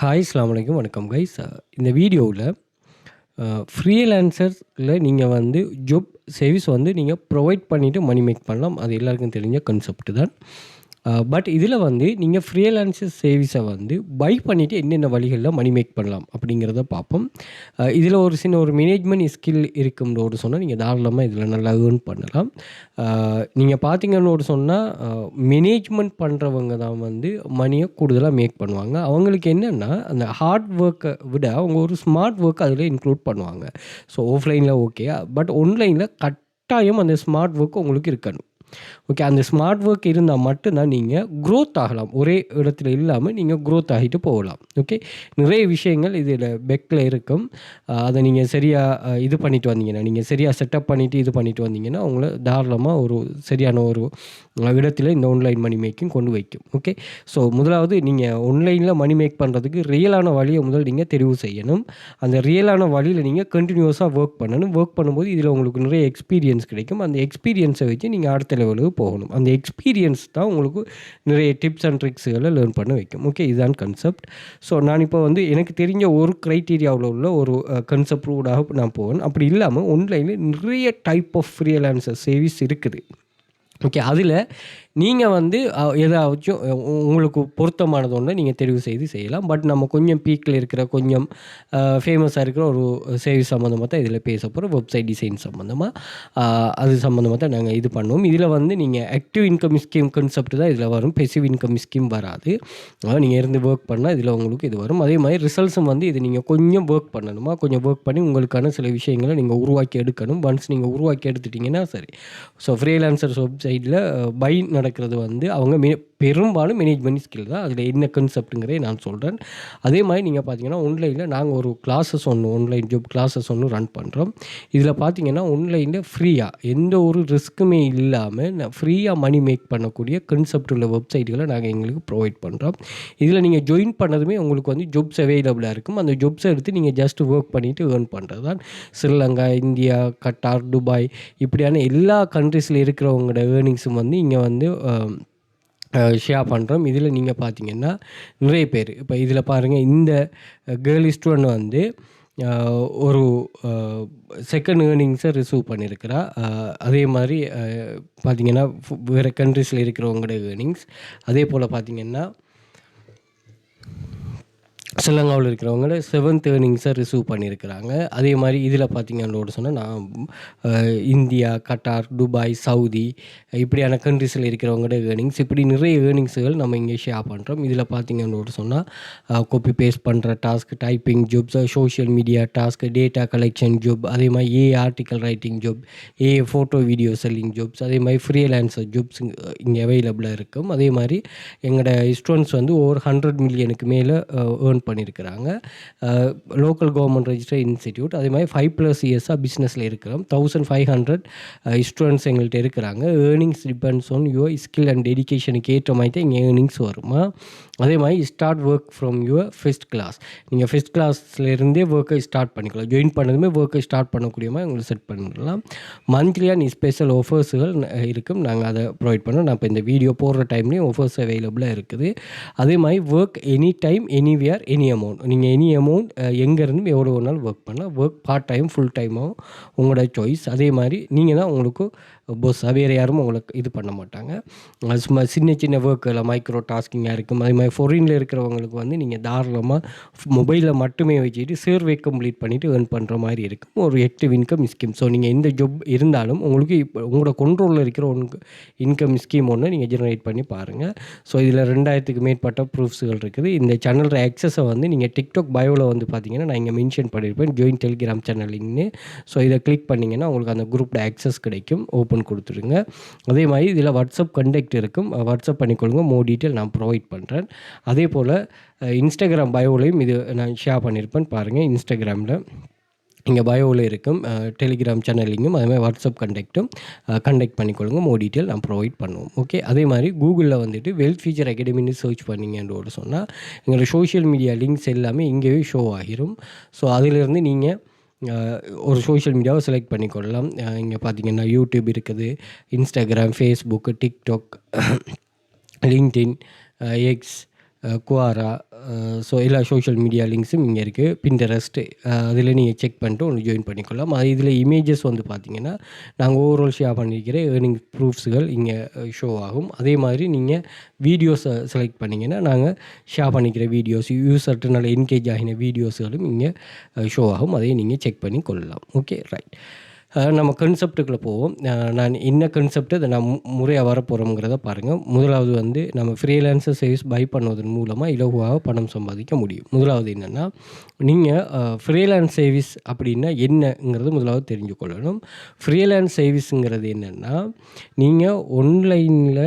Hi அஸ்ஸலாமு அலைக்கும். வணக்கம் கைஸ். இந்த வீடியோவில் ஃப்ரீலான்சர்ஸில் நீங்கள் வந்து ஜாப் சர்வீஸ் வந்து நீங்கள் ப்ரொவைட் பண்ணிவிட்டு மணி மேக் பண்ணலாம். அது எல்லாருக்கும் தெரிஞ்ச கான்செப்ட் தான். பட் இதில் வந்து நீங்கள் ஃப்ரீலான்சர் சர்வீஸை வந்து பை பண்ணிவிட்டு என்னென்ன வழிகளில் மணி மேக் பண்ணலாம் அப்படிங்கிறத பார்ப்போம். இதில் ஒரு சின்ன ஒரு மேனேஜ்மெண்ட் ஸ்கில் இருக்கும்னு சொன்னால் நீங்கள் தாராளமாக இதில் நல்லா ஏர்ன் பண்ணலாம். நீங்கள் பார்த்தீங்கன்னு சொன்னால் மேனேஜ்மெண்ட் பண்ணுறவங்க தான் வந்து மணியை கூடுதலாக மேக் பண்ணுவாங்க. அவங்களுக்கு என்னென்னா அந்த ஹார்ட் ஒர்க்கை விட அவங்க ஒரு ஸ்மார்ட் ஒர்க் அதில் இன்க்ளூட் பண்ணுவாங்க. ஸோ ஆஃப்லைனில் ஓகே, பட் ஆன்லைனில் கட்டாயம் அந்த ஸ்மார்ட் ஒர்க் உங்களுக்கு இருக்கணும். ஓகே, அந்த ஸ்மார்ட் ஒர்க் இருந்தால் மட்டும்தான் நீங்கள் க்ரோத் ஆகலாம். ஒரே இடத்துல இல்லாமல் நீங்கள் க்ரோத் ஆகிட்டு போகலாம். ஓகே, நிறைய விஷயங்கள் இதில் பெக்கில் இருக்கும். அதை நீங்கள் சரியாக இது பண்ணிட்டு வந்தீங்கன்னா, நீங்கள் சரியாக செட்டப் பண்ணிவிட்டு இது பண்ணிட்டு வந்தீங்கன்னா உங்களை தாராளமாக ஒரு சரியான ஒரு இடத்துல இந்த ஆன்லைன் மணி மேக்கிங் கொண்டு வைக்கும். ஓகே, ஸோ முதலாவது நீங்கள் ஆன்லைனில் மணி மேக் பண்ணுறதுக்கு ரியலான வழியை முதல் நீங்கள் தெரிவு செய்யணும். அந்த ரியலான வழியில் நீங்கள் கண்டினியூஸாக ஒர்க் பண்ணணும். ஒர்க் பண்ணும்போது இதில் உங்களுக்கு நிறைய எக்ஸ்பீரியன்ஸ் கிடைக்கும். அந்த எக்ஸ்பீரியன்ஸை வச்சு நீங்கள் அடுத்த லெவலுக்கு போகணும். அந்த எக்ஸ்பீரியன்ஸ் தான் உங்களுக்கு நிறைய டிப்ஸ் அண்ட் ட்ரிக்ஸுகளை லேர்ன் பண்ண வைக்கும். ஓகே, இதுதான் கான்செப்ட். ஸோ நான் இப்போ வந்து எனக்கு தெரிஞ்ச ஒரு க்ரைட்டீரியாவில் உள்ள ஒரு கான்செப்ட் ஊடாக நான் போவேன். அப்படி இல்லாமல் ஆன்லைனில் நிறைய டைப் ஆஃப் ஃப்ரீலான்சர் சர்வீஸ் இருக்குது. ஓகே, அதில் நீங்கள் வந்து ஏதாச்சும் உங்களுக்கு பொருத்தமானது ஒன்று நீங்கள் தெரிவு செய்து செய்யலாம். பட் நம்ம கொஞ்சம் பீக்கில் இருக்கிற கொஞ்சம் ஃபேமஸாக இருக்கிற ஒரு சர்வீஸ் சம்மந்தமாக தான் இதில் பேச போகிறோம். வெப்சைட் டிசைன் சம்மந்தமாக அது சம்மந்தமாக தான் நாங்கள் இது பண்ணுவோம். இதில் வந்து நீங்கள் ஆக்டிவ் இன்கம் ஸ்கீம் கான்செப்ட் தான் இதில் வரும். பெசிவ் இன்கம் ஸ்கீம் வராது. நீங்கள் இருந்து ஒர்க் பண்ணால் இதில் உங்களுக்கு இது வரும். அதே மாதிரி ரிசல்ட்ஸும் வந்து இது நீங்கள் கொஞ்சம் ஒர்க் பண்ணணுமா, கொஞ்சம் ஒர்க் பண்ணி உங்களுக்கான சில விஷயங்களை நீங்கள் உருவாக்கி எடுக்கணும். ஒன்ஸ் நீங்கள் உருவாக்கி எடுத்துட்டிங்கன்னா சரி. ஸோ ஃப்ரீலான்சர்ஸ் வெப்சைட்டில் பை நடக்கிறது வந்து அவங்க பெரும்பாலும் மேனேஜ்மெண்ட் ஸ்கில் தான். அதில் என்ன கான்செப்ட்டுங்கிறதை நான் சொல்கிறேன். அதே மாதிரி நீங்கள் பார்த்தீங்கன்னா ஆன்லைனில் நாங்கள் ஒரு கிளாஸஸ் ஒன்று ஆன்லைன் ஜாப் கிளாஸஸ் ஒன்று ரன் பண்ணுறோம். இதில் பார்த்தீங்கன்னா ஆன்லைனில் ஃப்ரீயாக எந்த ஒரு ரிஸ்க்குமே இல்லாமல் ஃப்ரீயாக மணி மேக் பண்ணக்கூடிய கான்செப்ட் உள்ள வெப்சைட்டுகளை நாங்கள் எங்களுக்கு ப்ரொவைட் பண்ணுறோம். இதில் நீங்கள் ஜாயின் பண்ணதுமே உங்களுக்கு வந்து ஜாப்ஸ் அவைலபிளாக இருக்கும். அந்த ஜாப்ஸை எடுத்து நீங்கள் ஜஸ்ட் ஒர்க் பண்ணிவிட்டு ஏர்ன் பண்ணுறது தான். ஸ்ரீலங்கா, இந்தியா, கட்டார், துபாய் இப்படியான எல்லா கண்ட்ரீஸில் இருக்கிறவங்களோட ஏர்னிங்ஸும் வந்து இங்கே வந்து ஷேர் பண்ணுறோம். இதில் நீங்கள் பார்த்தீங்கன்னா நிறைய பேர் இப்போ இதில் பாருங்கள், இந்த கேர்ள் ஸ்டூடெண்ட் வந்து ஒரு செகண்ட் ஏர்னிங்ஸை ரிசீவ் பண்ணியிருக்கிறா. அதே மாதிரி பார்த்திங்கன்னா வேறு கண்ட்ரீஸில் இருக்கிறவங்களோட ஏர்னிங்ஸ். அதே போல் பார்த்திங்கன்னா ஸ்ரீலங்காவில் இருக்கிறவங்கள 7th ஏர்னிங்ஸை ரிசீவ் பண்ணியிருக்கிறாங்க. அதே மாதிரி இதில் பார்த்தீங்கன்னு சொன்னால் நான் இந்தியா, கட்டார், துபாய், சவுதி இப்படியான கண்ட்ரீஸில் இருக்கிறவங்களோட ஏர்னிங்ஸ் இப்படி நிறைய ஏர்னிங்ஸுகள் நம்ம இங்கே ஷேர் பண்ணுறோம். இதில் பார்த்தீங்கன்னு சொன்னால் காப்பி பேஸ்ட் பண்ணுற task, typing jobs, social media task, data collection job, அதே மாதிரி article writing job, photo video selling jobs, அதே மாதிரி ஃப்ரீலான்சர் ஜாப்ஸ் இங்கே அவைலபிளாக இருக்கும். அதே மாதிரி எங்களோட ஸ்டூடெண்ட்ஸ் வந்து ஓவர் 100 மில்லியனுக்கு மேலே ஏர்ன் பண்ணியிருக்கிறாங்க. Local government register institute. அதே மாதிரி 5+ இயர்ஸாக பிஸ்னஸில் இருக்கிறோம். 1500 ஸ்டூடெண்ட்ஸ் எங்கள்கிட்ட இருக்கிறாங்க. Earnings depends on your skill and டெடிகேஷனுக்கு ஏற்ற மாதிரி தான் இங்கே ஏர்னிங்ஸ் வருமா. அதே மாதிரி start work from your first class. நீங்கள் ஃபர்ஸ்ட் கிளாஸ்லேருந்தே ஒர்க்கை ஸ்டார்ட் பண்ணிக்கலாம். ஜாயின் பண்ணதுமே ஒர்க்கை ஸ்டார்ட் பண்ணக்கூடிய மாதிரி உங்களுக்கு செட் பண்ணிடலாம். மந்த்லியாக ஸ்பெஷல் ஆஃபர்ஸுகள் இருக்கும். நாங்கள் அதை ப்ரொவைட் பண்ணோம். நான் இப்போ இந்த வீடியோ போடுற டைம்லேயும் ஆஃபர்ஸ் அவைலபிளாக இருக்குது. அதே மாதிரி work any time, anywhere, any amount. நீங்கள் எனி அமௌண்ட் எங்கேருந்து எவ்வளோ வேணாலும் ஒர்க் பண்ணலாம். ஒர்க் பார்ட் டைம், ஃபுல் டைமாகவும் உங்களோட சாய்ஸ். அதே மாதிரி நீங்கள் தான் உங்களுக்கு பொஸ்ஸாக, வேறு யாரும் உங்களுக்கு இது பண்ண மாட்டாங்க. சும்மா சின்ன சின்ன ஒர்க்கில் மைக்ரோ டாஸ்கிங்காக இருக்கும். அதே மாதிரி ஃபாரினில் இருக்கிறவங்களுக்கு வந்து நீங்கள் தாராளமாக மொபைலில் மட்டுமே வச்சுட்டு சர்வே கம்ப்ளீட் பண்ணிவிட்டு ஏர்ன் பண்ணுற மாதிரி இருக்கும். ஒரு ஆக்டிவ் இன்கம் ஸ்கீம். ஸோ நீங்கள் எந்த ஜாப் இருந்தாலும் உங்களுக்கு இப்போ உங்களோட கண்ட்ரோலில் இருக்கிற இன்கம் ஸ்கீம் ஒன்று நீங்கள் ஜெனரேட் பண்ணி பாருங்கள். ஸோ இதில் 2000க்கு மேற்பட்ட ப்ரூஃப்ஸுகள் இருக்குது. இந்த சேனலோட ஆக்சஸை வந்து நீங்கள் டிக்டாக் பயோவில் வந்து பார்த்தீங்கன்னா நான் இங்கே மென்ஷன் பண்ணியிருப்பேன், ஜாயின் டெலிகிராம் சேனலிங்னு. ஸோ இதை கிளிக் பண்ணிங்கன்னா உங்களுக்கு அந்த குரூப்போட ஆக்சஸ் கிடைக்கும். ஓப்பன் கொடுத்துருங்க. அதே மாதிரி இதில் வாட்ஸ்அப் கண்டெக்ட் இருக்கும். வாட்ஸ்அப் பண்ணிக்கொள்ளுங்க. மோர் டீட்டெயில் நான் ப்ரொவைட் பண்ணுறேன். அதே போல் இன்ஸ்டாகிராம் பயோலையும் இது நான் ஷேர் பண்ணியிருப்பேன் பாருங்கள். இன்ஸ்டாகிராமில் இங்கே பயோவில் இருக்கும். டெலிகிராம் சேனலிங்கும் அதே மாதிரி வாட்ஸ்அப் கண்டெக்ட் பண்ணிக்கொள்ளுங்க. மோர் டீட்டெயில் நான் ப்ரொவைட் பண்ணுவோம். ஓகே, அதே மாதிரி கூகுளில் வந்துட்டு வெல்த் ஃபியூச்சர் அகாடமின்னு சர்ச் பண்ணிங்கன்னு சொன்னால் எங்களோட சோஷியல் மீடியா லிங்க்ஸ் எல்லாமே இங்கேயே ஷோ ஆகிரும். ஸோ அதிலிருந்து நீங்கள் ஒரு சோஷியல் மீடியாவை செலக்ட் பண்ணிக்கொள்ளலாம். இங்கே பார்த்தீங்கன்னா யூடியூப் இருக்குது, Instagram, Facebook, TikTok, LinkedIn, X, Quora, so எல்லா சோஷியல் மீடியா லிங்க்ஸும் இங்கே இருக்குது. பின்டெரஸ்ட், அதில் நீங்கள் செக் பண்ணிட்டு ஒன்று ஜாயின் பண்ணிக்கொள்ளலாம். இதில் இமேஜஸ் வந்து பார்த்தீங்கன்னா நாங்கள் ஓவரால் ஷேர் பண்ணியிருக்கிற ஏர்னிங் ப்ரூஃப்ஸுகள் இங்கே ஷோ ஆகும். அதே மாதிரி நீங்கள் வீடியோஸை செலக்ட் பண்ணிங்கன்னா நாங்கள் ஷேர் பண்ணிக்கிற வீடியோஸ், யூசர்ட்டு நல்ல என்கேஜ் ஆகின வீடியோஸ்களும் இங்கே ஷோ ஆகும். அதையும் நீங்கள் செக் பண்ணி கொள்ளலாம். Okay, right. நம்ம கன்செப்ட்டுக்குள்ளே போவோம். நான் என்ன கன்செப்ட்டு அதை நான் முறையாக வரப்போகிறோங்கிறத பாருங்கள். முதலாவது வந்து நம்ம ஃப்ரீலான்சர் சர்வீஸ் பை பண்ணுவதன் மூலமாக இலகுவாக பணம் சம்பாதிக்க முடியும். முதலாவது என்னென்னா, நீங்கள் ஃப்ரீலான்ஸ் சர்வீஸ் அப்படின்னா என்னங்கிறது முதலாவது தெரிஞ்சு கொள்ளணும். ஃப்ரீலான்ஸ் சர்வீஸுங்கிறது என்னென்னா, நீங்கள் ஆன்லைனில்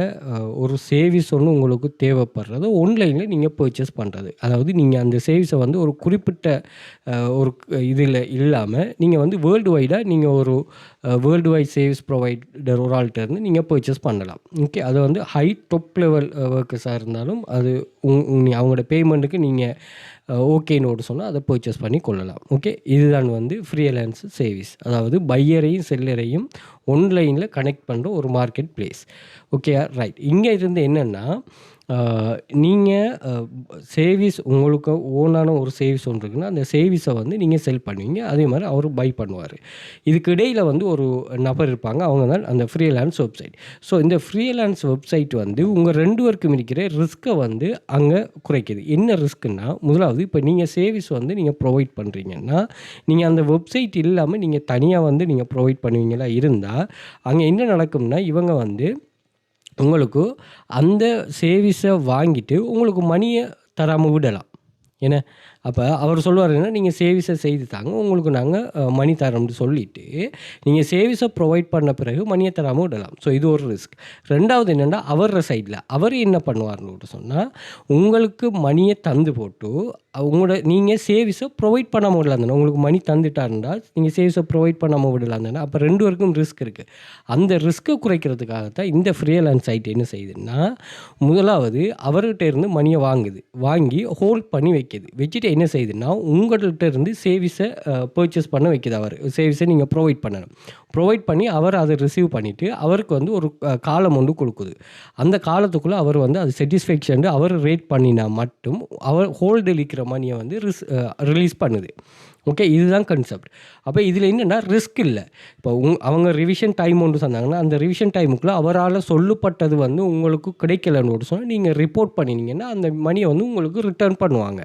ஒரு சர்வீஸ் ஒன்று உங்களுக்கு தேவைப்படுறது ஆன்லைனில் நீங்கள் பர்ச்சேஸ் பண்ணுறது. அதாவது நீங்கள் அந்த சர்வீஸை வந்து ஒரு குறிப்பிட்ட ஒரு இதில் இல்லாமல் நீங்கள் வந்து வேர்ல்டு வைடாக நீங்கள் ஒரு வேர்ல்டு வைட் சர்வீஸ் ப்ரொவைடர் ஒரு ஆள்கிட்டருந்து நீங்கள் பர்ச்சேஸ் பண்ணலாம். ஓகே, அது வந்து ஹை டாப் லெவல் ஒர்க்கர்ஸாக இருந்தாலும் அது அவங்களோட பேமெண்ட்டுக்கு நீங்கள் ஓகேன்னு சொன்னால் அதை பர்ச்சேஸ் பண்ணி கொள்ளலாம். ஓகே, இதுதான் வந்து ஃப்ரீலான்ஸ் சர்வீஸ். அதாவது பையரையும் செல்லரையும் ஆன்லைனில் கனெக்ட் பண்ணுற ஒரு மார்க்கெட் பிளேஸ். Okay, right. இங்கே இருந்து என்னென்னா, நீங்கள் சர்வீஸ் உங்களுக்கு ஓனான ஒரு சர்வீஸ் ஒன்று இருக்குன்னா அந்த சர்வீஸை வந்து நீங்கள் செல் பண்ணுவீங்க. அதே மாதிரி அவர் பை பண்ணுவார். இதுக்கு இடையில் வந்து ஒரு நபர் இருப்பாங்க, அவங்க தான் அந்த ஃப்ரீலான்ஸ் வெப்சைட். ஸோ இந்த ஃப்ரீலான்ஸ் வெப்சைட் வந்து உங்கள் 2 பேருக்கும் இருக்கிற ரிஸ்க்கை வந்து அங்கே குறைக்குது. என்ன ரிஸ்க்குன்னா, முதலாவது இப்போ நீங்கள் சர்வீஸ் வந்து நீங்கள் ப்ரொவைட் பண்ணுறீங்கன்னா, நீங்கள் அந்த வெப்சைட் இல்லாமல் நீங்கள் தனியாக வந்து நீங்கள் ப்ரொவைட் பண்ணுவீங்களா இருந்தால் அங்கே என்ன நடக்கும்னா, இவங்க வந்து உங்களுக்கு அந்த சர்வீஸை வாங்கிட்டு உங்களுக்கு மணியை தராமல் விடலாம். ஏன்னா அப்போ அவர் சொல்லுவார், என்ன நீங்கள் சர்வீஸை செய்து தாங்க, உங்களுக்கு நாங்கள் மணி தரோம்னு சொல்லிவிட்டு நீங்கள் சர்வீஸை ப்ரொவைட் பண்ண பிறகு மணியை தராமல் விடலாம். ஸோ இது ஒரு ரிஸ்க். ரெண்டாவது என்னென்னா, அவர சைடில் அவர் என்ன பண்ணுவார்னு சொன்னால், உங்களுக்கு மணியை தந்து போட்டு உங்களோட நீங்கள் சர்வீஸை ப்ரொவைட் பண்ணாமல் விடலாம் தானே. உங்களுக்கு மணி தந்துட்டாருந்தா நீங்கள் சர்வீஸை ப்ரொவைட் பண்ணாமல் விடலாம் தானே. அப்போ 2 பேருக்கும் ரிஸ்க் இருக்குது. அந்த ரிஸ்க்கை குறைக்கிறதுக்காகத்தான் இந்த ஃப்ரீலான்ஸ் சைட் என்ன செய்யுதுன்னா, முதலாவது அவர்கிட்ட இருந்து மணியை வாங்கி ஹோல்ட் பண்ணி வச்சுட்டு என்ன செய்யுதுன்னா, உங்கள்கிட்ட இருந்து சர்வீஸை பர்ச்சேஸ் பண்ண வைக்குது. அவர் சர்வீஸை நீங்கள் ப்ரொவைட் பண்ணணும். ப்ரொவைட் பண்ணி அவர் அதை ரிசீவ் பண்ணிவிட்டு அவருக்கு வந்து ஒரு காலம் ஒன்று கொடுக்குது. அந்த காலத்துக்குள்ளே அவர் வந்து அது சாட்டிஸ்ஃபேக்ஷன் அவர் ரேட் பண்ணினா மட்டும் அவர் ஹோல்டு இருக்கிற மணியை வந்து ரிலீஸ் பண்ணுது. ஓகே, இதுதான் கான்செப்ட். அப்போ இதில் என்னென்னா ரிஸ்க் இல்லை. இப்போ அவங்க ரிவிஷன் டைம் ஒன்று சொன்னாங்கன்னா, அந்த ரிவிஷன் டைமுக்குள்ளே அவரால் சொல்லப்பட்டது வந்து உங்களுக்கு கிடைக்கலன்னு சொன்னால் நீங்கள் ரிப்போர்ட் பண்ணினீங்கன்னா அந்த மணியை வந்து உங்களுக்கு ரிட்டர்ன் பண்ணுவாங்க.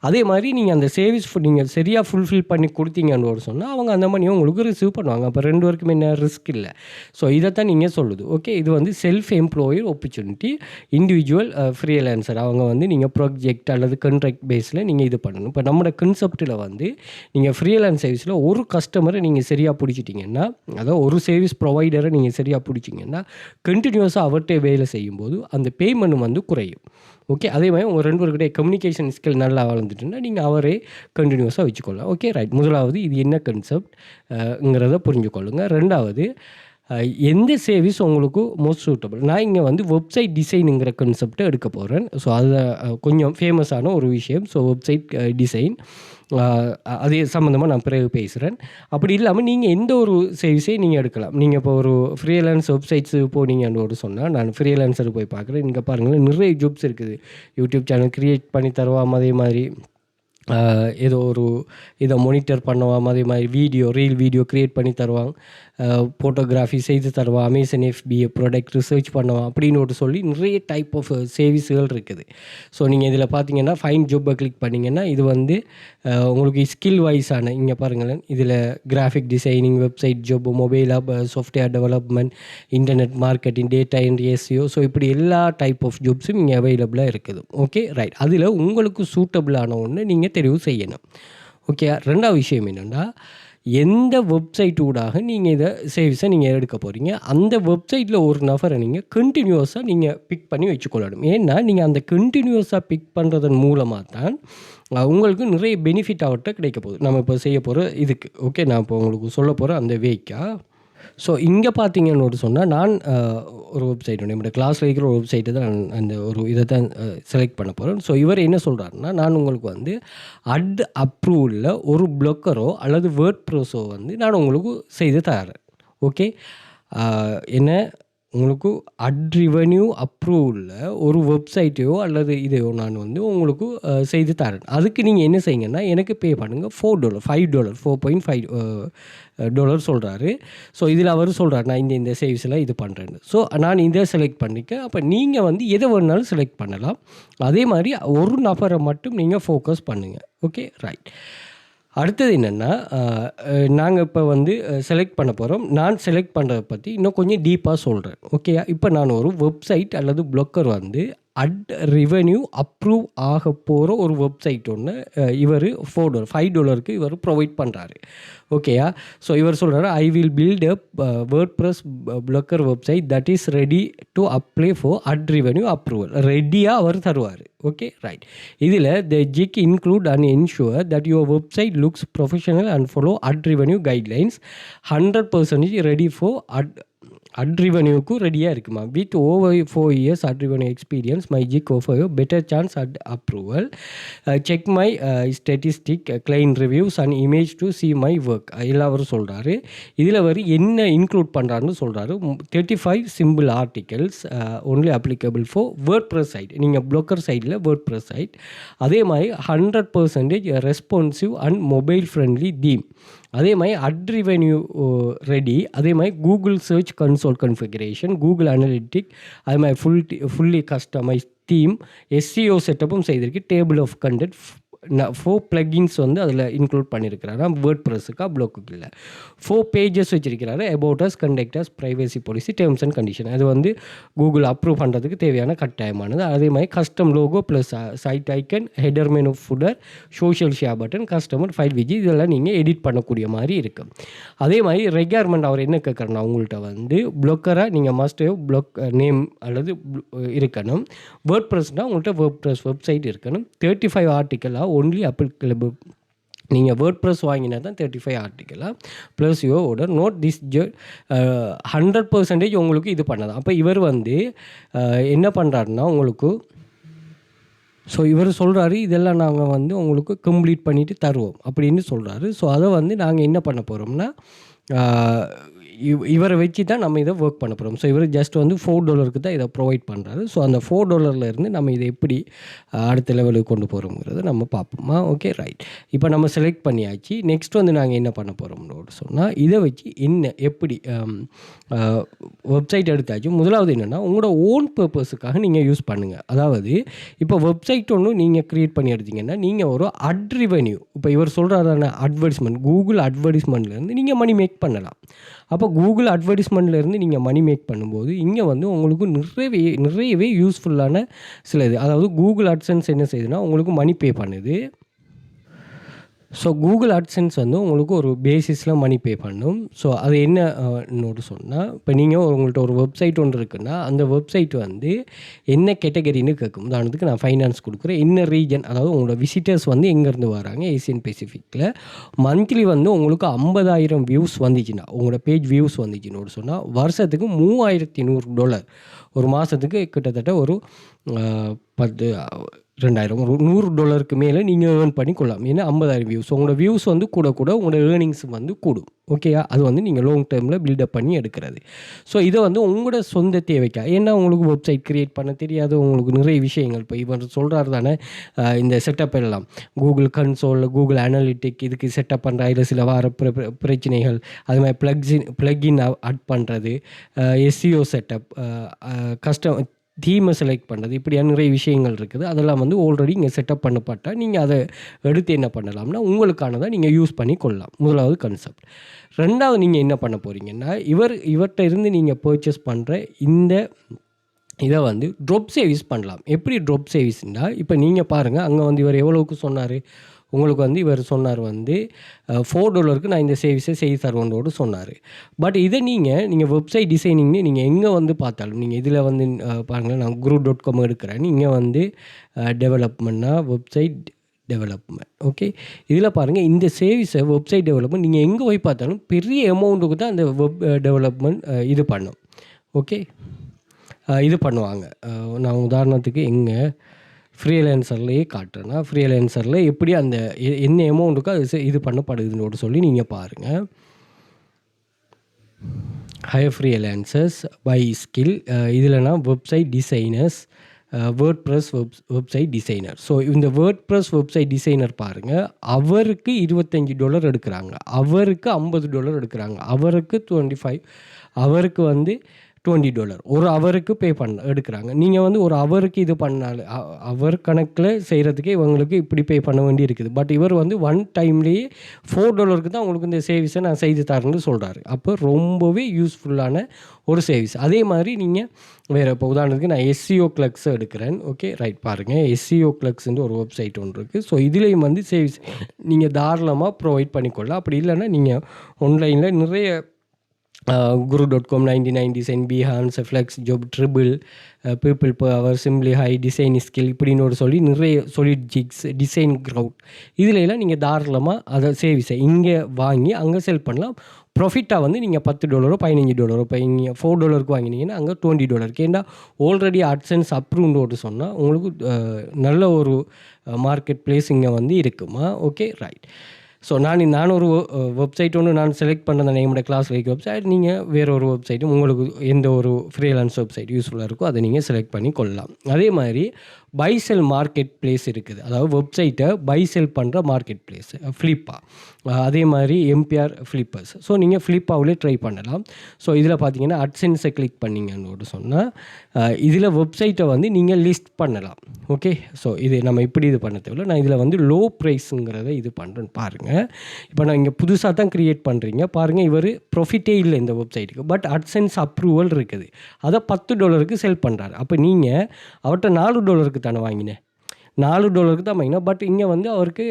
அதே மாதிரி நீங்கள் அந்த சர்வீஸ் நீங்கள் சரியாக ஃபுல்ஃபில் பண்ணி கொடுத்தீங்கன்னு சொன்னால் அவங்க அந்த மணியை உங்களுக்கு ரிசீவ் பண்ணுவாங்க. அப்போ 2 பேருக்குமே என்ன ரிஸ்க் இல்லை. ஸோ இதைத்தான் நீங்கள் சொல்லுது. ஓகே, இது வந்து self employer opportunity. Individual freelancer அவங்க வந்து நீங்கள் ப்ராஜெக்ட் அல்லது கான்ட்ராக்ட் பேஸில் நீங்கள் இது பண்ணணும். இப்போ நம்மளோட கான்செப்ட்டில் வந்து நீங்கள் ஃப்ரீலான்ஸ் சர்வீஸில் ஒரு கஸ்டமரை நீங்கள் சரியாக பிடிச்சிட்டிங்கன்னா, அதாவது ஒரு சர்வீஸ் ப்ரொவைடரை நீங்கள் சரியாக பிடிச்சிங்கன்னா கண்டினியூஸாக அவர்கிட்ட வேலை செய்யும்போது அந்த பேமெண்ட் வந்து குறையும். ஓகே, அதே மாதிரி உங்கள் 2 பேருக்கிட்டே கம்யூனிகேஷன் ஸ்கில் நல்லா வளர்ந்துட்டுன்னா நீங்கள் அவரே கண்டினியூஸாக வச்சுக்கொள்ளலாம். Okay, right. முதலாவது இது என்ன கான்செப்ட்ங்கிறத புரிஞ்சுக்கொள்ளுங்க. ரெண்டாவது, எந்த சர்வீஸ் உங்களுக்கு மோஸ்ட் சூட்டபிள். நான் இங்கே வந்து வெப்சைட் டிசைனுங்கிற கான்செப்டை எடுக்க போகிறேன். ஸோ அது கொஞ்சம் ஃபேமஸான ஒரு விஷயம். ஸோ வெப்சைட் டிசைன் அது சம்மந்தமாக நான் பிறகு பேசுகிறேன். அப்படி இல்லாமல் நீங்கள் எந்த ஒரு சர்வீஸையும் நீங்கள் எடுக்கலாம். நீங்கள் இப்போ ஒரு ஃப்ரீலான்ஸ் வெப்சைட்ஸு போனீங்கன்னு சொன்னால், நான் ஃப்ரீலான்ஸர் போய் பார்க்குறேன். இங்கே பாருங்களேன், நிறைய ஜாப்ஸ் இருக்குது. யூடியூப் சேனல் க்ரியேட் பண்ணி தருவாம், அதே மாதிரி ஏதோ ஒரு இதை மானிட்டர் பண்ணுவான், அதே மாதிரி ரீல் வீடியோ க்ரியேட் பண்ணி தருவாங்க, ஃபோட்டோகிராஃபி செய்து தருவான், அமேசான் FBA ப்ராடக்ட் ரிசர்ச் பண்ணுவான் அப்படின்னு சொல்லி நிறைய டைப் ஆஃப் சர்வீஸுகள் இருக்குது. ஸோ நீங்கள் இதில் பார்த்தீங்கன்னா ஃபைண்ட் ஜாப்பை கிளிக் பண்ணிங்கன்னா இது வந்து உங்களுக்கு ஸ்கில் வைஸான இங்கே பாருங்களேன், இதில் graphic designing, website job, mobile app, software development, internet marketing, data entry, SEO, so இப்படி எல்லா டைப் ஆஃப் ஜாப்ஸும் இங்கே அவைலபிளாக இருக்குது. Okay, right. அதில் உங்களுக்கு சூட்டபிளான ஒன்று நீங்கள் தெரிவு செய்யணும். ஓகே, ரெண்டாவது விஷயம் என்னென்னா, எந்த வெப்சைட் ஊடாக நீங்கள் இதை சர்வீஸை நீங்கள் எடுக்க போகிறீங்க, அந்த வெப்சைட்டில் ஒரு நபரை நீங்கள் கண்டினியூஸாக நீங்கள் பிக் பண்ணி வச்சுக்கொள்ளணும். ஏன்னா நீங்கள் அந்த கண்டினியூஸாக பிக் பண்ணுறதன் மூலமாக தான் உங்களுக்கு நிறைய பெனிஃபிட் அவர்கிட்ட கிடைக்க போகுது. நம்ம இப்போ செய்ய போகிற இதுக்கு ஓகே, நான் இப்போ உங்களுக்கு சொல்ல போகிற அந்த வேக்கா. ஸோ இங்கே பார்த்தீங்கன்னு சொன்னால், நான் ஒரு வெப்சைட் ஒன்று என்னோடய கிளாஸில் இருக்கிற ஒரு வெப்சைட்டை தான் நான் அந்த ஒரு இதை தான் செலக்ட் பண்ண போகிறேன். ஸோ இவர் என்ன சொல்கிறாருன்னா, நான் உங்களுக்கு வந்து அப்ரூவலில் ஒரு ப்ளக்கரோ அல்லது வேர்ட் ப்ரெஸோ வந்து நான் உங்களுக்கு செய்து தரேன். ஓகே, என்ன உங்களுக்கு அட் ரெவென்யூ அப்ரூவலில் ஒரு வெப்சைட்டையோ அல்லது இதையோ நான் வந்து உங்களுக்கு செய்து தரேன். அதுக்கு நீங்கள் என்ன செய்யுங்கன்னா எனக்கு பே பண்ணுங்கள் $4 $5 $4.5 சொல்கிறாரு. ஸோ இதில் அவர் சொல்கிறார் நான் இந்த சர்வீஸில் இது பண்ணுறேன்னு. ஸோ நான் இதை செலக்ட் பண்ணிக்க. அப்போ நீங்கள் வந்து எதை வேணுனாலும் செலக்ட் பண்ணலாம். அதே மாதிரி ஒரு நபரை மட்டும் நீங்கள் ஃபோக்கஸ் பண்ணுங்கள். Okay, right. அடுத்தது என்னென்னா, நாங்கள் இப்போ வந்து செலக்ட் பண்ண போகிறோம். நான் செலக்ட் பண்ணுறத பற்றி இன்னும் கொஞ்சம் டீப்பாக சொல்கிறேன். ஓகேயா? இப்போ நான் ஒரு வெப்சைட் அல்லது ப்ளக்கர் வந்து அட் ரெவென்யூ அப்ரூவ் ஆக போகிற ஒரு வெப்சைட் ஒன்று இவர் $5 இவர் ப்ரொவைட் பண்ணுறாரு. ஓகேயா? ஸோ இவர் சொல்கிறாரு I will build a WordPress blogger website that is ready to apply for ad revenue approval. ரெடியாக அவர் தருவார். Okay, right. இதில் the gig include and ensure that your website looks professional and follow ad revenue guidelines 100% ready for ad ரெவென்யூக்கு ரெடியாக இருக்குமா. With over 4 years ad revenue experience my gig offer better chance ad approval. Check my statistic client reviews and image to C my work. எல்லாரும் சொல்கிறாரு. இதில் வரி என்ன include பண்ணுறாருன்னு சொல்கிறாரு. 35 simple articles only applicable for WordPress site. நீங்கள் blogger சைட்டில் WordPress site. அதே மாதிரி 100% responsive and mobile friendly theme. அதே மாதிரி அட் ரெவென்யூ ரெடி. அதே மாதிரி Google search console configuration, Google analytic, அது மாதிரி ஃபுல்லி கஸ்டமைஸ் தீம், SEO செட்டப்பும் செய்திருக்கு. டேபிள் ஆஃப் கண்டென்ட் 4 plugins வந்து அதில் இன்க்ளூட் பண்ணியிருக்கிறாரு. வேர்ட்பிரஸுக்கா ப்ளோக்குக்கு இல்லை. 4 pages வச்சிருக்கிறாரு. About us, contact us, privacy policy, terms and condition. அது வந்து கூகுள் அப்ரூவ் பண்ணுறதுக்கு தேவையான கட்டாயமானது. அதே மாதிரி custom logo plus site icon, header menu, footer, social share button, customer file விஜி, இதெல்லாம் நீங்கள் எடிட் பண்ணக்கூடிய மாதிரி இருக்கும். அதே மாதிரி ரெக்யர்மெண்ட் அவர் என்ன கேட்குறேன்னா உங்கள்கிட்ட வந்து ப்ளக்கராக நீங்கள் மஸ்ட் ப்ளக் நேம் அல்லது இருக்கணும். வேர்ட்பிரஸ்னால் உங்கள்கிட்ட வேர்ட்பிரஸ் வெப்சைட் இருக்கணும். 35 ஆர்டிக்கலாக ஒன்லி அப்ளிகபிள். நீங்கள் வேர்ட்பிரஸ் வாங்கினா தான் 35 ஆர்டிக்கலாக plus your order. Note this 100% உங்களுக்கு இது பண்ணலாம். அப்போ இவர் வந்து என்ன பண்ணுறாருன்னா உங்களுக்கு, ஸோ இவர் சொல்கிறாரு இதெல்லாம் நாங்கள் வந்து உங்களுக்கு கம்ப்ளீட் பண்ணிவிட்டு தருவோம் அப்படின்னு சொல்கிறாரு. ஸோ அதை வந்து நாங்கள் என்ன பண்ண போகிறோம்னா இவரை வச்சு தான் நம்ம இதை ஒர்க் பண்ண போகிறோம். ஸோ இவர் ஜஸ்ட் வந்து $4 தான் இதை ப்ரொவைட் பண்ணுறாரு. ஸோ அந்த $4 நம்ம இதை எப்படி அடுத்த லெவலுக்கு கொண்டு போகிறோங்கிறத நம்ம பார்ப்போமா. Okay, right. இப்போ நம்ம செலக்ட் பண்ணியாச்சு. நெக்ஸ்ட் வந்து நாங்கள் என்ன பண்ண போகிறோம்னு சொன்னால் இதை வச்சு எப்படி வெப்சைட் எடுத்தாச்சு. முதலாவது என்னென்னா உங்களோட ஓன் பர்பஸுக்காக நீங்கள் யூஸ் பண்ணுங்கள். அதாவது இப்போ வெப்சைட் ஒன்று நீங்கள் க்ரியேட் பண்ணி எடுத்தீங்கன்னா நீங்கள் ஒரு அட் ரெவென்யூ, இப்போ இவர் சொல்கிறாரான அட்வர்டைஸ்மெண்ட், கூகுள் அட்வர்டைஸ்மெண்ட்லேருந்து நீங்கள் மணி மேக் பண்ணலாம். அப்போ கூகுள் அட்வர்டைஸ்மெண்ட்லேருந்து நீங்கள் மணி மேக் பண்ணும்போது இங்கே வந்து உங்களுக்கு நிறையவே யூஸ்ஃபுல்லான சில இது, அதாவது கூகுள் அட்சன்ஸ் என்ன செய்யுதுன்னா உங்களுக்கு மணி பே பண்ணுது. ஸோ கூகுள் அட்சன்ஸ் வந்து உங்களுக்கு ஒரு பேசிஸில் மணி பே பண்ணும். ஸோ அது என்னன்னு சொன்னால், இப்போ நீங்கள் உங்கள்கிட்ட ஒரு வெப்சைட் ஒன்று இருக்குன்னா அந்த வெப்சைட் வந்து என்ன கேட்டகரின்னு கேட்கும். உதாரணத்துக்கு நான் ஃபைனான்ஸ் கொடுக்குறேன். என்ன ரீஜன், அதாவது உங்களோட விசிட்டர்ஸ் வந்து எங்கேருந்து வராங்க, ஏசியன் பெசிஃபிக்கில். மந்த்லி வந்து உங்களுக்கு 50,000 வியூஸ் வந்துச்சுன்னா, உங்களோட பேஜ் வியூஸ் வந்துச்சுன்னு சொன்னால் வருஷத்துக்கு $3,100. ஒரு மாதத்துக்கு கிட்டத்தட்ட ஒரு 10,000 ஒரு $100 மேலே நீங்கள் ஏர்ன் பண்ணி கொள்ளலாம். ஏன்னா 50,000 வியூஸ். உங்களோட வியூஸ் வந்து கூட உங்களோட ஏர்னிங்ஸ் வந்து கூடும். ஓகேயா? அது வந்து நீங்கள் லாங் டேர்மில் பில்டப் பண்ணி எடுக்கிறது. ஸோ இதை வந்து உங்களோட சொந்த தேவைக்கா, ஏன்னா உங்களுக்கு வெப்சைட் க்ரியேட் பண்ண தெரியாது, உங்களுக்கு நிறைய விஷயங்கள் இப்போ இவர் சொல்கிறாரு தானே இந்த செட்டப் எல்லாம் கூகுள் கன்சோல், கூகுள் அனலிட்டிக் இதுக்கு செட்டப் பண்ணுற இதில் சில வார பிரச்சனைகள், அது மாதிரி ப்ளக்இன் ஆட் பண்ணுறது, SEO செட்டப், கஸ்டம் தீமை செலக்ட் பண்ணுறது, இப்படியான நிறைய விஷயங்கள் இருக்குது. அதெல்லாம் வந்து ஆல்ரெடி இங்கே செட்டப் பண்ணப்பட்டால் நீங்கள் அதை எடுத்து என்ன பண்ணலாம்னா உங்களுக்கானதை நீங்கள் யூஸ் பண்ணி கொள்ளலாம். முதலாவது கான்செப்ட். ரெண்டாவது நீங்கள் என்ன பண்ண போகிறீங்கன்னா இவர்கிட்ட இருந்து நீங்கள் பர்ச்சேஸ் பண்ணுற இந்த இதை வந்து ட்ராப் சர்வீஸ் பண்ணலாம். எப்படி ட்ராப் சர்வீஸ்னால், இப்போ நீங்கள் பாருங்கள் அங்கே வந்து இவர் எவ்வளோக்கு சொன்னார் உங்களுக்கு வந்து, இவர் சொன்னார் வந்து $4 நான் இந்த சர்வீஸை செய்து தருவோன்றோடு சொன்னார். பட் இதை நீங்கள் வெப்சைட் டிசைனிங்னு நீங்கள் எங்கே வந்து பார்த்தாலும், நீங்கள் இதில் வந்து பாருங்களேன், நான் guru.com எடுக்கிறேன். நீங்கள் வந்து டெவலப்மெண்ட்னா வெப்சைட் டெவலப்மெண்ட். ஓகே, இதில் பாருங்கள் இந்த சர்வீஸை வெப்சைட் டெவலப்மெண்ட் நீங்கள் எங்கே போய் பார்த்தாலும் பெரிய அமௌண்ட்டுக்கு தான் அந்த வெப் டெவலப்மெண்ட் இது பண்ணும். ஓகே, இது பண்ணுவாங்க. நான் உதாரணத்துக்கு எங்கே ஃப்ரீலான்சர்லேயே காட்டுறேன்னா, ஃப்ரீலான்சரில் எப்படி அந்த என்ன அமௌண்ட்டுக்கு அது இது பண்ணப்படுதுன்னு சொல்லி நீங்கள் பாருங்கள். Hire freelancers, by skill. இதிலனா website designers, WordPress website designer. So இந்த வேர்ட்பிரஸ் வெப்சைட் டிசைனர் பாருங்கள், அவருக்கு $25 எடுக்கிறாங்க, அவருக்கு $50 எடுக்கிறாங்க, அவருக்கு 25, அவருக்கு வந்து $20 ஒரு ஹவருக்கு எடுக்கிறாங்க. நீங்கள் வந்து ஒரு ஹவருக்கு இது பண்ணாலும் அவர் கணக்கில் செய்கிறதுக்கே இவங்களுக்கு இப்படி பே பண்ண வேண்டி இருக்குது. பட் இவர் வந்து ஒன் டைம்லேயே $4 தான் உங்களுக்கு இந்த சர்வீஸை நான் செய்து தரேன்னு சொல்கிறாரு. அப்போ ரொம்பவே யூஸ்ஃபுல்லான ஒரு சர்வீஸ். அதே மாதிரி நீங்கள் வேறு இப்போ உதாரணத்துக்கு நான் SEO Clerks எடுக்கிறேன். ஓகே ரைட், பாருங்கள் SEO Clerksன்ற ஒரு வெப்சைட் ஒன்று இருக்குது. ஸோ இதுலேயும் வந்து சர்வீஸ் நீங்கள் தாராளமாக ப்ரொவைட் பண்ணிக்கொள்ளலாம். அப்படி இல்லைன்னா நீங்கள் ஆன்லைனில் நிறைய guru.com, 99 Design, Behance, Flex, Job, Dribble, People Per Hour, Simply High, Design Skill இப்படின்னு ஒரு சொல்லி நிறைய Solid Jigs, Design Crowd இதில் எல்லாம் நீங்கள் தாராளமாக அதை சர்வீஸை இங்கே வாங்கி அங்கே செல் பண்ணலாம். ப்ராஃபிட்டாக வந்து நீங்கள் $10 $15 இப்போ இங்கே $4 வாங்கினீங்கன்னா அங்கே $20. ஏன்னா ஆல்ரெடி AdSense அப்ரூவ்னு சொன்னால் உங்களுக்கு நல்ல ஒரு மார்க்கெட் பிளேஸ் இங்கே வந்து இருக்குமா. Okay right. ஸோ நான் ஒரு வெப்சைட் ஒன்று நான் செலக்ட் பண்ண அந்த நேமோட கிளாஸ் லைக் வெப்சைட், நீங்கள் வேறு ஒரு வெப்சைட்டும் உங்களுக்கு எந்த ஒரு ஃப்ரீலான்ஸ் வெப்சைட் யூஸ்ஃபுல்லாக இருக்கோ அதை நீங்கள் செலக்ட் பண்ணி கொள்ளலாம். அதே மாதிரி பை செல் மார்க்கெட் பிளேஸ் இருக்குது, அதாவது வெப்சைட்டை பை செல் பண்ணுற மார்க்கெட் பிளேஸ் ஃப்ளிப்பா, அதே மாதிரி MPR ஃப்ளிப்பர்ஸ். ஸோ நீங்கள் ஃப்ளிப்பாவிலே ட்ரை பண்ணலாம். ஸோ இதில் பார்த்தீங்கன்னா AdSense கிளிக் பண்ணிங்கன்னு சொன்னால் இதில் வெப்சைட்டை வந்து நீங்கள் லிஸ்ட் பண்ணலாம். ஓகே, ஸோ இது நம்ம இப்படி இது பண்ண தேவையில்ல. நான் இதில் வந்து லோ ப்ரைஸுங்கிறத இது பண்ணுறேன்னு பாருங்கள். இப்போ நான் இங்கே புதுசாக தான் க்ரியேட் பண்ணுறீங்க பாருங்கள், இவர் ப்ராஃபிட்டே இல்லை இந்த வெப்சைட்டுக்கு, பட் AdSense அப்ரூவல் இருக்குது, அதை $10 செல் பண்ணுறாரு. அப்போ நீங்கள் அவர்கிட்ட $4 தானே வாங்கினேன், $4 தான் வாங்கினேன். பட் இங்கே வந்து அவருக்கு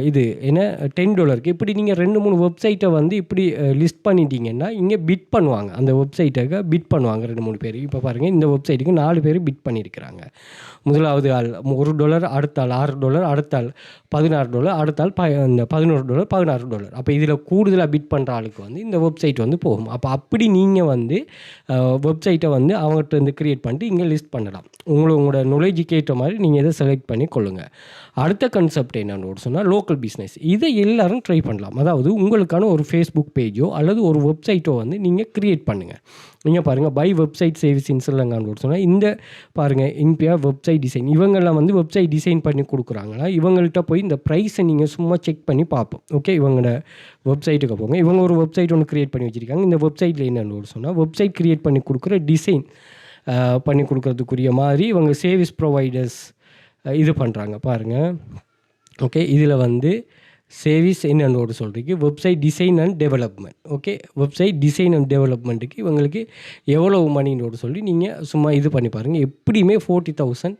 இது என்ன $10. இப்படி நீங்கள் 2-3 வெப்சைட்டை வந்து இப்படி லிஸ்ட் பண்ணிட்டீங்கன்னா இங்கே பிட் பண்ணுவாங்க, அந்த வெப்சைட்டுக்கு பிட் பண்ணுவாங்க 2-3 பேர். இப்போ பாருங்கள், இந்த வெப்சைட்டுக்கு 4 பேர் பிட் பண்ணியிருக்கிறாங்க. முதலாவது ஆள் $1, அடுத்த ஆள் $6, அடுத்த ஆள் $16, அடுத்த ஆள் $11, $16. அப்போ இதில் கூடுதலாக பிட் பண்ணுற ஆளுக்கு வந்து இந்த வெப்சைட் வந்து போகும். அப்போ அப்படி நீங்கள் வந்து வெப்சைட்டை வந்து அவங்ககிட்ட இருந்து க்ரியேட் பண்ணிட்டு இங்கே லிஸ்ட் பண்ணலாம். உங்களோட நாலேஜுக்கு ஏற்ற மாதிரி நீங்கள் இதை செலக்ட் பண்ணி கொள்ளுங்கள். அடுத்த கான்செப்ட் என்னன்னு சொன்னால் லோக்கல் பிஸ்னஸ். இதை எல்லாரும் ட்ரை பண்ணலாம். அதாவது உங்களுக்கான ஒரு ஃபேஸ்புக் பேஜோ அல்லது ஒரு வெப்சைட்டோ வந்து நீங்கள் க்ரியேட் பண்ணுங்கள். நீங்கள் பாருங்கள், பை வெப்சைட் சர்வீஸ் இன்ஸ்டாகிராம் சொன்னால் இந்த பாருங்கள் MPR வெப்சைட் டிசைன், இவங்கெல்லாம் வந்து வெப்சைட் டிசைன் பண்ணி கொடுக்குறாங்களா, இவங்கள்ட்ட போய் இந்த ப்ரைஸை நீங்கள் சும்மா செக் பண்ணி பார்ப்போம். ஓகே, இவங்களோட வெப்சைட்டுக்கு போங்க. இவங்க ஒரு வெப்சைட் ஒன்று க்ரியேட் பண்ணி வச்சுருக்காங்க. இந்த வெப்சைட்டில் என்னென்னு சொன்னால் வெப்சைட் க்ரியேட் பண்ணி கொடுக்குற டிசைன் பண்ணி கொடுக்குறதுக்குரிய மாதிரி இவங்க சர்வீஸ் ப்ரொவைடர்ஸ் இது பண்ணுறாங்க பாருங்கள். ஓகே, இதில் வந்து சர்வீஸ் என்னென்னு சொல்கிறீங்க, website design and development. Okay, website design and டெவலப்மெண்ட்டுக்கு இவங்களுக்கு எவ்வளவு மணின்னு சொல்லி நீங்கள் சும்மா இது பண்ணி பாருங்கள். எப்படியுமே 40,000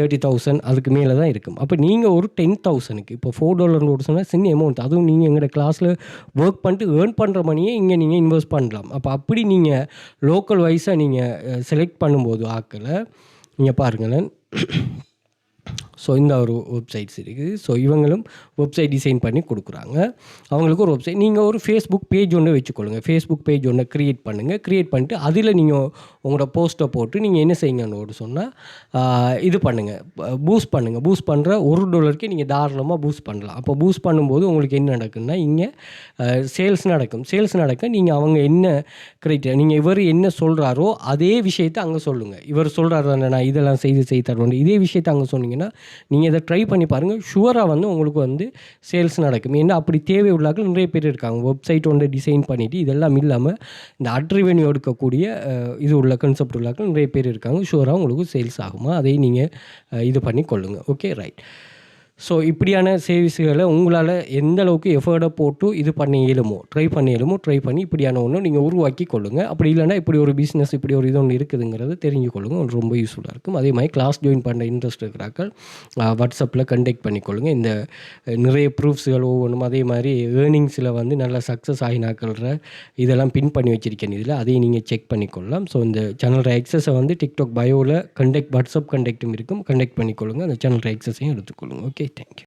30,000 அதுக்கு மேலே தான் இருக்கும். அப்போ நீங்கள் ஒரு 10,000க்கு இப்போ $4 சொன்னால் சின்ன அமௌண்ட், அதுவும் நீங்கள் எங்களோட கிளாஸில் ஒர்க் பண்ணிட்டு ஏர்ன் பண்ணுற மணியை இங்கே நீங்கள் இன்வெஸ்ட் பண்ணலாம். அப்போ அப்படி நீங்கள் லோக்கல் வைஸாக நீங்கள் செலக்ட் பண்ணும்போது ஆக்களை நீங்கள் பாருங்களேன். ஸோ இந்த ஒரு வெப்சைட்ஸ் இருக்குது. ஸோ இவங்களும் வெப்சைட் டிசைன் பண்ணி கொடுக்குறாங்க. அவங்களுக்கு ஒரு வெப்சைட், நீங்கள் ஒரு ஃபேஸ்புக் பேஜ் ஒன்று வச்சுக்கொள்ளுங்க. ஃபேஸ்புக் பேஜ் ஒன்று க்ரியேட் பண்ணுங்கள். க்ரியேட் பண்ணிட்டு அதில் நீங்கள் உங்களோட போஸ்ட்டை போட்டு நீங்கள் என்ன செய்யுங்கன்னு சொன்னால் இது பண்ணுங்கள், பூஸ்ட் பண்ணுங்கள். பூஸ்ட் பண்ணுற $1 நீங்கள் தாராளமாக பூஸ்ட் பண்ணலாம். அப்போ பூஸ்ட் பண்ணும்போது உங்களுக்கு என்ன நடக்குன்னா இங்கே சேல்ஸ் நடக்கும். சேல்ஸ் நடக்க நீங்கள் அவங்க என்ன க்ரைட்டீரியா, நீங்கள் இவர் என்ன சொல்கிறாரோ அதே விஷயத்தை அங்கே சொல்லுங்கள். இவர் சொல்கிறாரு தானே நான் இதெல்லாம் செய்து தருவேன், இதே விஷயத்தை அங்கே சொன்னீங்கன்னா நீங்கள் இதை ட்ரை பண்ணி பாருங்கள். ஷுவராக வந்து உங்களுக்கு வந்து சேல்ஸ் நடக்கும். ஏன்னா அப்படி தேவை உள்ளாக்கள் நிறைய பேர் இருக்காங்க. வெப்சைட் ஒன்று டிசைன் பண்ணிவிட்டு இதெல்லாம் இல்லாமல் இந்த அட் ரெவென்யூ எடுக்கக்கூடிய இது உள்ள கான்செப்ட் உள்ளாக்கள் நிறைய பேர் இருக்காங்க. ஷுவராக உங்களுக்கு சேல்ஸ் ஆகுமா, அதை நீங்கள் இது பண்ணி கொள்ளுங்கள். Okay right. ஸோ இப்படியான சர்வீஸுகளை உங்களால் எந்த அளவுக்கு எஃபர்ட்டை போட்டு இது பண்ண இயலுமோ ட்ரை பண்ணி இப்படியான ஒன்று நீங்கள் உருவாக்கி கொள்ளுங்கள். அப்படி இல்லைனா இப்படி ஒரு பிஸ்னஸ் இப்படி ஒரு இது ஒன்று இருக்குதுங்கிறத தெரிஞ்சுக்கொள்ளுங்க. உங்களுக்கு ரொம்ப யூஸ்ஃபுல்லாக இருக்கும். அதே மாதிரி கிளாஸ் ஜாயின் பண்ண இன்ட்ரெஸ்ட் இருக்கிறாக்கள் வாட்ஸ்அப்பில் கண்டெக்ட் பண்ணிக்கொள்ளுங்கள். இந்த நிறைய ப்ரூஃப்ஸுகள் ஒவ்வொன்றும் அதே மாதிரி ஏர்னிங்ஸில் வந்து நல்ல சக்ஸஸ் ஆகினாக்கள்ற இதெல்லாம் பின் பண்ணி வச்சுருக்கேன். இதில் அதையும் நீங்கள் செக் பண்ணிக்கொள்ளலாம். ஸோ இந்த சேனலோட ஆக்சஸை வந்து டிக்டாக் பயோவில் வாட்ஸ்அப் கண்டெக்ட்டும் இருக்கும். கண்டெக்ட் பண்ணிக்கொள்ளுங்கள். அந்த சேனலோட ஆக்சஸையும் எடுத்துக்கொள்ளுங்கள். Okay, thank you.